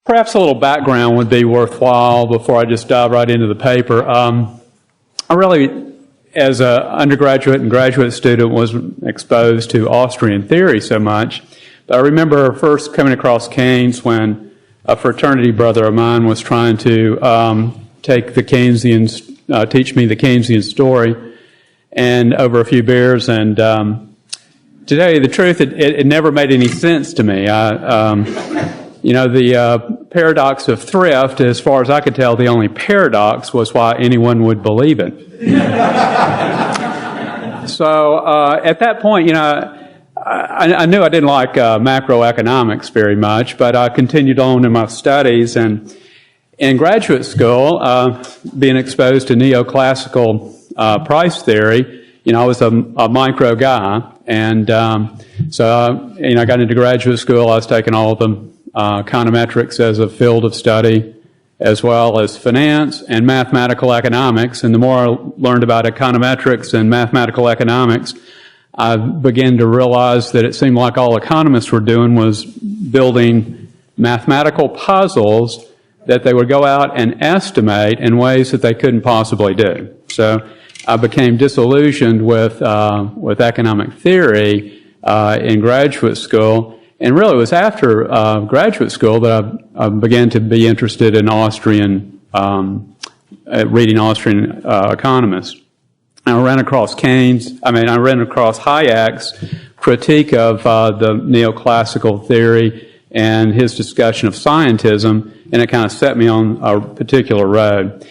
Perhaps a little background would be worthwhile before I just dive right into the paper. I really, as an undergraduate and graduate student, wasn't exposed to Austrian theory so much. But I remember first coming across Keynes when a fraternity brother of mine was trying to take the Keynesian, teach me the Keynesian story, and over a few beers. And to tell you the truth, it never made any sense to me. You know, the paradox of thrift, as far as I could tell, the only paradox was why anyone would believe it. So at that point, you know, I knew I didn't like macroeconomics very much, but I continued on in my studies. And in graduate school, being exposed to neoclassical price theory, you know, I was a micro guy. And so, you know, I got into graduate school. I was taking all of them. Econometrics as a field of study, as well as finance and mathematical economics. And the more I learned about econometrics and mathematical economics, I began to realize that it seemed like all economists were doing was building mathematical puzzles that they would go out and estimate in ways that they couldn't possibly do. So I became disillusioned with economic theory in graduate school. And really, it was after graduate school that I began to be interested in reading Austrian economists. I ran across Hayek's critique of the neoclassical theory and his discussion of scientism, and it kind of set me on a particular road.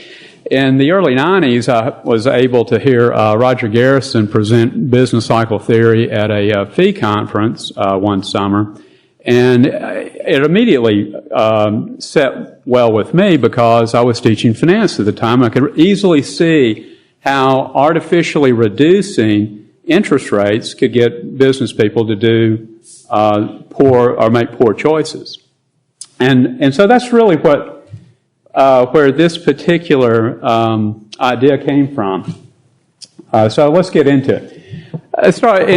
In the early 90s, I was able to hear Roger Garrison present business cycle theory at a fee conference one summer. And it immediately set well with me because I was teaching finance at the time. I could easily see how artificially reducing interest rates could get business people to do make poor choices. And so that's really where this particular idea came from. So let's get into it.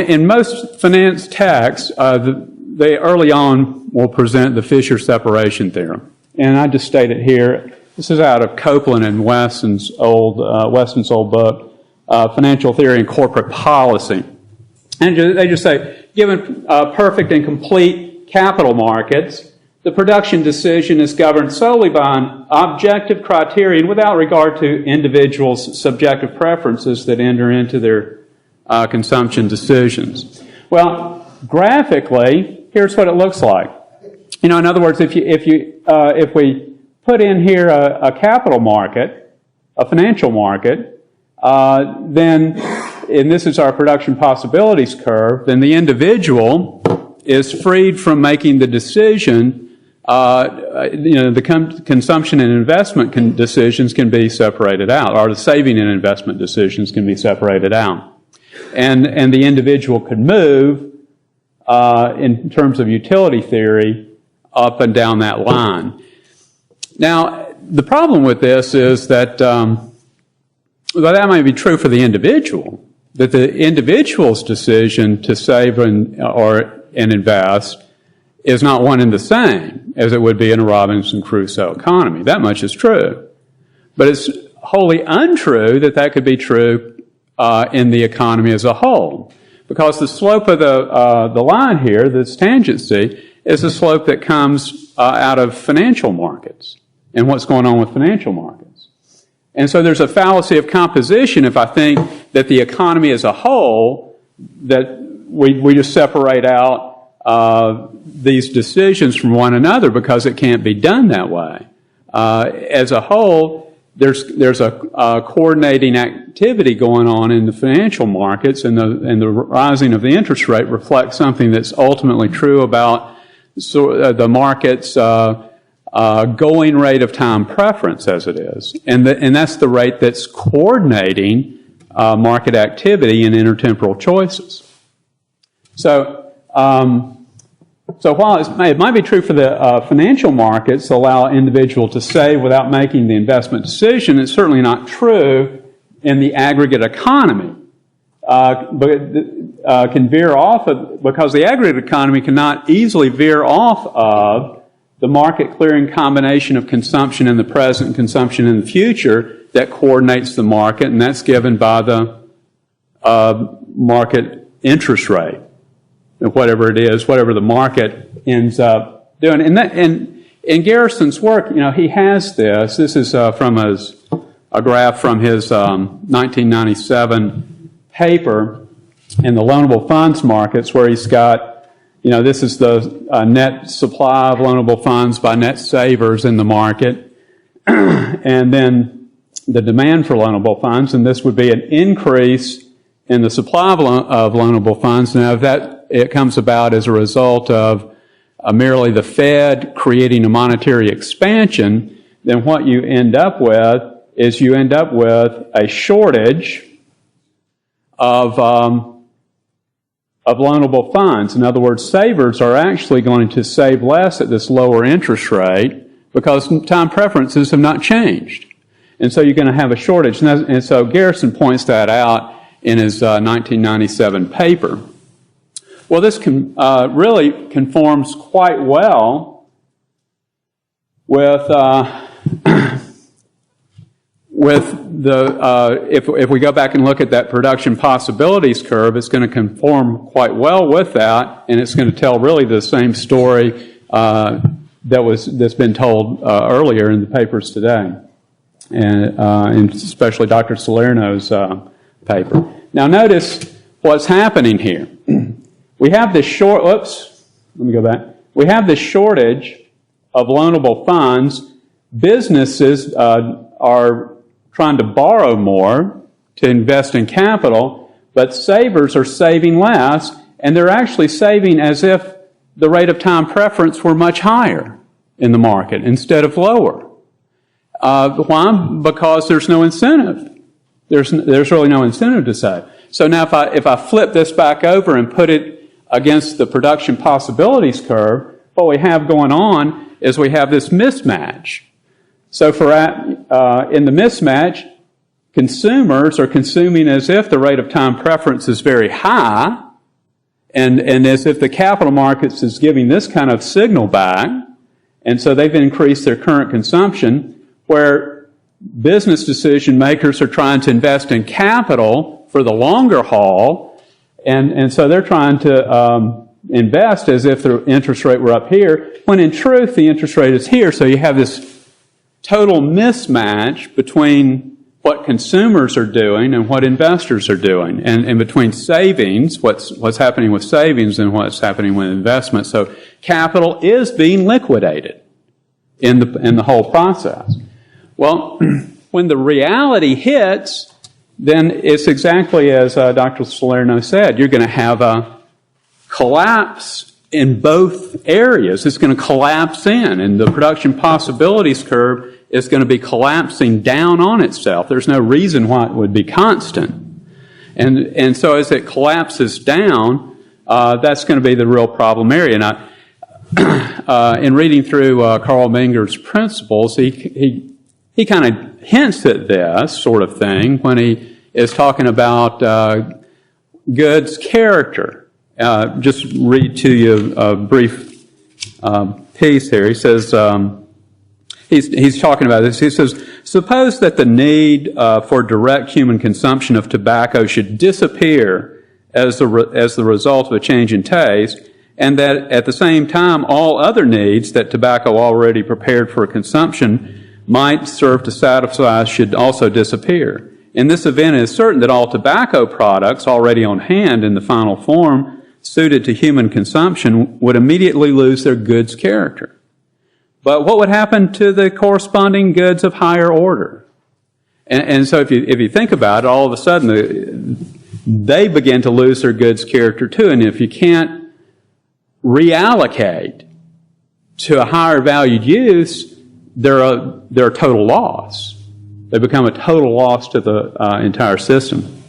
In most finance texts, they early on will present the Fisher separation theorem. And I just state it here. This is out of Copeland and Weston's old book, Financial Theory and Corporate Policy. And they just say, given perfect and complete capital markets, the production decision is governed solely by an objective criterion without regard to individuals' subjective preferences that enter into their consumption decisions. Well, graphically, here's what it looks like. You know, in other words, if we put in here a capital market, a financial market, then, and this is our production possibilities curve, then the individual is freed from making the decision. You know, the consumption and investment decisions can be separated out, or the saving and investment decisions can be separated out, and the individual could move. In terms of utility theory, up and down that line. Now, the problem with this is that, well, that might be true for the individual, that the individual's decision to save and invest is not one and the same as it would be in a Robinson Crusoe economy. That much is true. But it's wholly untrue that could be true in the economy as a whole. Because the slope of the line here, this tangency, is the slope that comes out of financial markets and what's going on with financial markets. And so there's a fallacy of composition if I think that the economy as a whole, that we just separate out these decisions from one another because it can't be done that way. As a whole, there's a coordinating activity going on in the financial markets, and the rising of the interest rate reflects something that's ultimately true about the market's going rate of time preference as it is, and that's the rate that's coordinating market activity and intertemporal choices. So while it might be true for the financial markets to allow an individual to save without making the investment decision, it's certainly not true in the aggregate economy. But it can veer off of, because the aggregate economy cannot easily veer off of the market clearing combination of consumption in the present and consumption in the future that coordinates the market, and that's given by the market interest rate, whatever it is, whatever the market ends up doing. And in Garrison's work, he has this. This is from a graph from his 1997 paper in the loanable funds markets, where he's got, this is the net supply of loanable funds by net savers in the market, and then the demand for loanable funds, and this would be an increase in the supply of loanable funds. Now, if it comes about as a result of merely the Fed creating a monetary expansion, then what you end up with is you end up with a shortage of loanable funds. In other words, savers are actually going to save less at this lower interest rate because time preferences have not changed. And so you're going to have a shortage. And so Garrison points that out in his 1997 paper. Well, this really conforms quite well with if we go back and look at that production possibilities curve, it's going to conform quite well with that, and it's going to tell really the same story that's been told earlier in the papers today, and especially Dr. Salerno's paper. Now, notice what's happening here. We have this We have this shortage of loanable funds. Businesses are trying to borrow more to invest in capital, but savers are saving less, and they're actually saving as if the rate of time preference were much higher in the market instead of lower. Why? Because there's no incentive. There's really no incentive to save. So now if I flip this back over and put it against the production possibilities curve, what we have going on is we have this mismatch. So in the mismatch, consumers are consuming as if the rate of time preference is very high, and as if the capital markets is giving this kind of signal back, and so they've increased their current consumption, where business decision makers are trying to invest in capital for the longer haul, and so they're trying to invest as if the interest rate were up here, when in truth the interest rate is here. So you have this total mismatch between what consumers are doing and what investors are doing, and between savings, what's happening with savings, and what's happening with investment. So capital is being liquidated in the whole process. Well, when the reality hits, then it's exactly as Dr. Salerno said. You're going to have a collapse in both areas. It's going to collapse in, and the production possibilities curve is going to be collapsing down on itself. There's no reason why it would be constant. And so as it collapses down, that's going to be the real problem area. Now, in reading through Carl Menger's principles, he kind of hints at this sort of thing when he is talking about goods character. Just read to you a brief piece here. He says, he's talking about this. He says, suppose that the need for direct human consumption of tobacco should disappear as the result of a change in taste, and that at the same time all other needs that tobacco already prepared for consumption might serve to satisfy should also disappear. In this event, it is certain that all tobacco products already on hand in the final form suited to human consumption would immediately lose their goods character. But what would happen to the corresponding goods of higher order? And so if you think about it, all of a sudden they begin to lose their goods character too. And if you can't reallocate to a higher valued use, they're a total loss. They become a total loss to the entire system.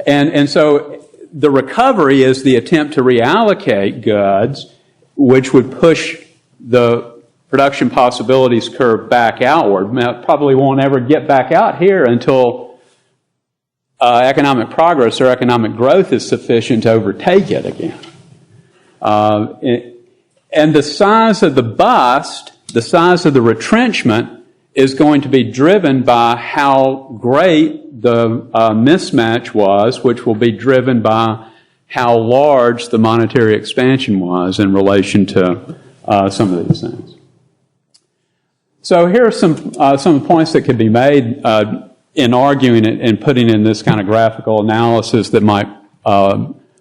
And so the recovery is the attempt to reallocate goods, which would push the production possibilities curve back outward. Now, it probably won't ever get back out here until economic progress or economic growth is sufficient to overtake it again. And the size of the bust, the size of the retrenchment, is going to be driven by how great the mismatch was, which will be driven by how large the monetary expansion was in relation to some of these things. So here are some points that could be made in arguing it and putting in this kind of graphical analysis that might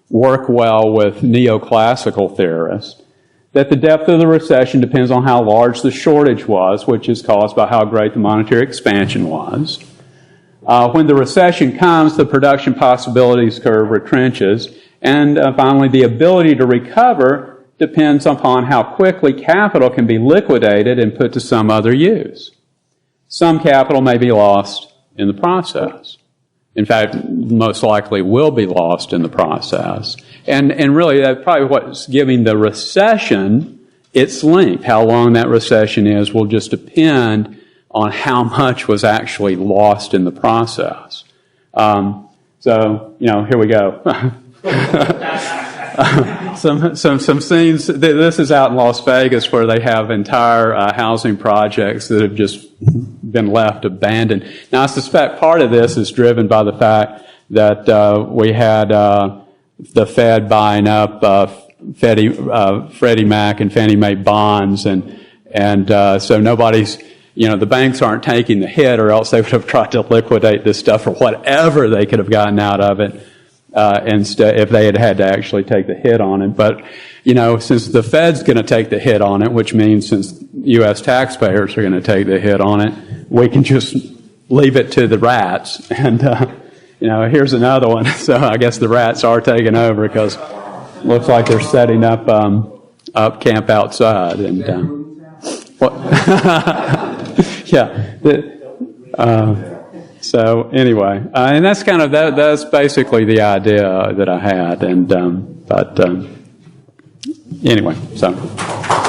work well with neoclassical theorists. That the depth of the recession depends on how large the shortage was, which is caused by how great the monetary expansion was. When the recession comes, the production possibilities curve retrenches. And finally, the ability to recover depends upon how quickly capital can be liquidated and put to some other use. Some capital may be lost in the process. In fact, most likely will be lost in the process. And really, that's probably what's giving the recession its length. How long that recession is will just depend on how much was actually lost in the process. So, here we go. Some scenes. This is out in Las Vegas where they have entire housing projects that have just been left abandoned. Now, I suspect part of this is driven by the fact that we had the Fed buying up Freddie Mac and Fannie Mae bonds, and so nobody's, the banks aren't taking the hit, or else they would have tried to liquidate this stuff for whatever they could have gotten out of it. Instead, if they had to actually take the hit on it. But, since the Fed's going to take the hit on it, which means since U.S. taxpayers are going to take the hit on it, we can just leave it to the rats. And, here's another one. So I guess the rats are taking over because it looks like they're setting up camp outside. And, what? Yeah. So anyway, and that's kind of that's basically the idea that I had, and but anyway, so.